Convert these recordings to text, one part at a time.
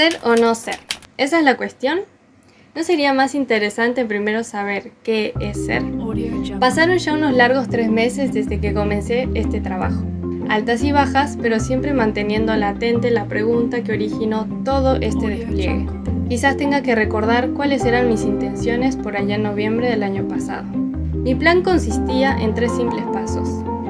¿Ser o no ser? ¿Esa es la cuestión? ¿No sería más interesante primero saber qué es ser? Pasaron ya unos largos 3 meses desde que comencé este trabajo. Altas y bajas, pero siempre manteniendo latente la pregunta que originó todo este despliegue. Quizás tenga que recordar cuáles eran mis intenciones por allá en noviembre del año pasado. Mi plan consistía en 3 simples pasos.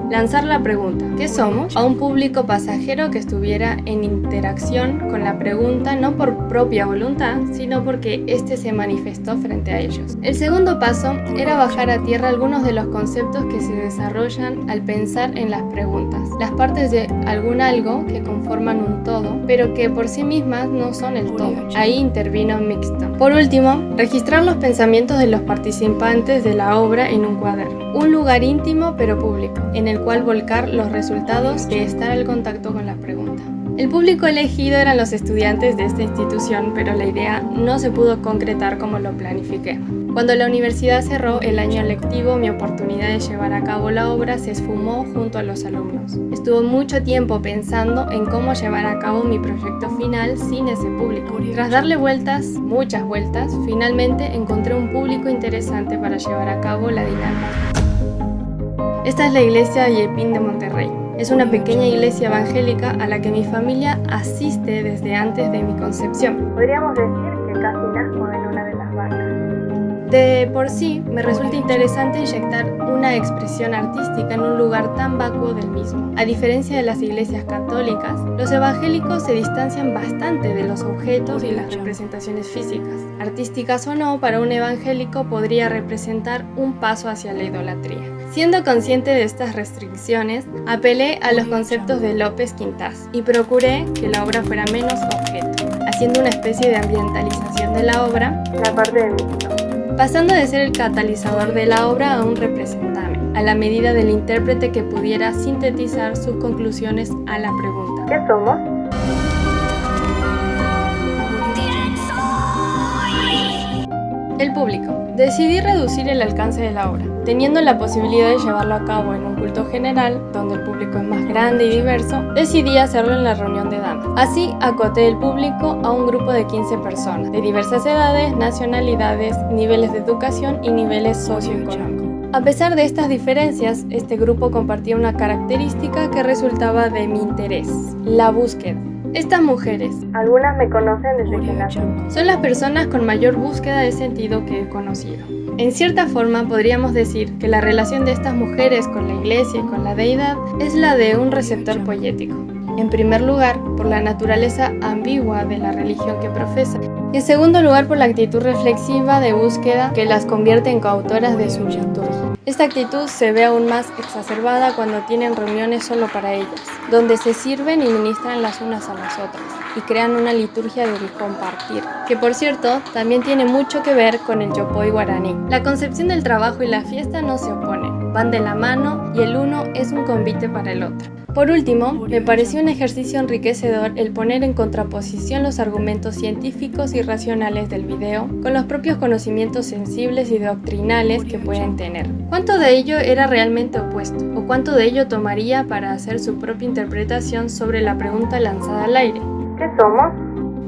Lanzar la pregunta, ¿qué somos?, a un público pasajero que estuviera en interacción con la pregunta no por propia voluntad, sino porque éste se manifestó frente a ellos. El segundo paso era bajar a tierra algunos de los conceptos que se desarrollan al pensar en las preguntas, las partes de algún algo que conforman un todo, pero que por sí mismas no son el todo. Ahí intervino Mixto. Por último, registrar los pensamientos de los participantes de la obra en un cuaderno, un lugar íntimo pero público, en el cual volcar los resultados de estar al contacto con la pregunta. El público elegido eran los estudiantes de esta institución, pero la idea no se pudo concretar como lo planifiqué. Cuando la universidad cerró el año lectivo, mi oportunidad de llevar a cabo la obra se esfumó junto a los alumnos. Estuve mucho tiempo pensando en cómo llevar a cabo mi proyecto final sin ese público. Tras darle vueltas, muchas vueltas, finalmente encontré un público interesante para llevar a cabo la dinámica. Esta es la iglesia Yepín de Monterrey. Es una pequeña iglesia evangélica a la que mi familia asiste desde antes de mi concepción. Podríamos decir que casi nazco en una de las bancas. De por sí, me resulta interesante inyectar una expresión artística en un lugar tan vacuo del mismo. A diferencia de las iglesias católicas, los evangélicos se distancian bastante de los objetos y las representaciones físicas. Artísticas o no, para un evangélico podría representar un paso hacia la idolatría. Siendo consciente de estas restricciones, apelé a los conceptos de López Quintás y procuré que la obra fuera menos objeto, haciendo una especie de ambientalización de la obra, la parte de Mixto, pasando de ser el catalizador de la obra a un representante, a la medida del intérprete que pudiera sintetizar sus conclusiones a la pregunta, ¿qué somos? El público. Decidí reducir el alcance de la obra, teniendo la posibilidad de llevarlo a cabo en un culto general, donde el público es más grande y diverso. Decidí hacerlo en la reunión de damas. Así acoté el público a un grupo de 15 personas, de diversas edades, nacionalidades, niveles de educación y niveles socioeconómicos. A pesar de estas diferencias, este grupo compartía una característica que resultaba de mi interés: la búsqueda. Estas mujeres, algunas me conocen desde que nací, son las personas con mayor búsqueda de sentido que he conocido. En cierta forma podríamos decir que la relación de estas mujeres con la iglesia y con la deidad es la de un receptor poético. En primer lugar, por la naturaleza ambigua de la religión que profesa, y en segundo lugar por la actitud reflexiva de búsqueda que las convierte en coautoras de su liturgia. Esta actitud se ve aún más exacerbada cuando tienen reuniones solo para ellas, donde se sirven y ministran las unas a las otras, y crean una liturgia del compartir, que por cierto también tiene mucho que ver con el yopoy guaraní. La concepción del trabajo y la fiesta no se oponen, van de la mano y el uno es un convite para el otro. Por último, me pareció un ejercicio enriquecedor el poner en contraposición los argumentos científicos y racionales del video con los propios conocimientos sensibles y doctrinales que pueden tener. ¿Cuánto de ello era realmente opuesto? ¿O cuánto de ello tomaría para hacer su propia interpretación sobre la pregunta lanzada al aire? ¿Qué somos?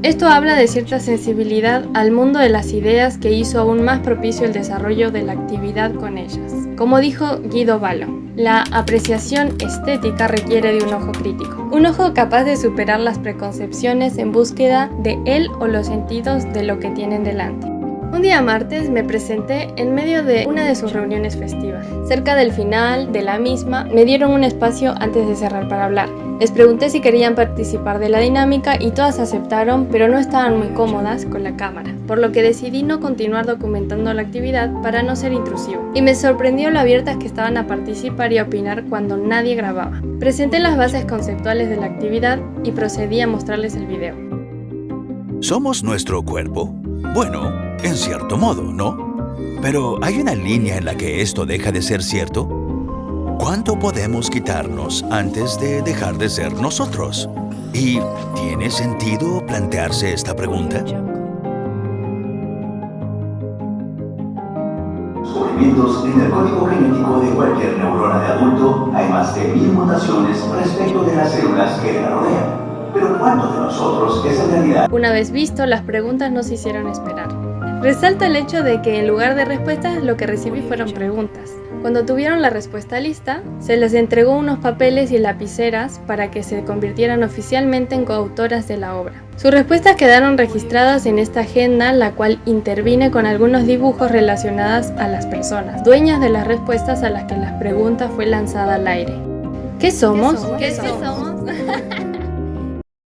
Esto habla de cierta sensibilidad al mundo de las ideas que hizo aún más propicio el desarrollo de la actividad con ellas. Como dijo Guido Valo, la apreciación estética requiere de un ojo crítico, un ojo capaz de superar las preconcepciones en búsqueda de él o los sentidos de lo que tienen delante. Un día martes me presenté en medio de una de sus reuniones festivas. Cerca del final de la misma me dieron un espacio antes de cerrar para hablar. Les pregunté si querían participar de la dinámica y todas aceptaron, pero no estaban muy cómodas con la cámara, por lo que decidí no continuar documentando la actividad para no ser intrusivo. Y me sorprendió lo abiertas que estaban a participar y a opinar cuando nadie grababa. Presenté las bases conceptuales de la actividad y procedí a mostrarles el video. ¿Somos nuestro cuerpo? Bueno, en cierto modo, ¿no? Pero ¿hay una línea en la que esto deja de ser cierto? ¿Cuánto podemos quitarnos antes de dejar de ser nosotros? ¿Y tiene sentido plantearse esta pregunta? Descubrimientos en el código genético de cualquier neurona de adulto, hay más de 1000 mutaciones respecto de las células que la rodean. Pero ¿cuántos de nosotros es en realidad? Una vez visto, las preguntas no se hicieron esperar. Resalta el hecho de que en lugar de respuestas, lo que recibí fueron preguntas. Cuando tuvieron la respuesta lista, se les entregó unos papeles y lapiceras para que se convirtieran oficialmente en coautoras de la obra. Sus respuestas quedaron registradas en esta agenda, la cual intervine con algunos dibujos relacionados a las personas, dueñas de las respuestas a las que las preguntas fue lanzada al aire. ¿Qué somos? ¿Qué somos?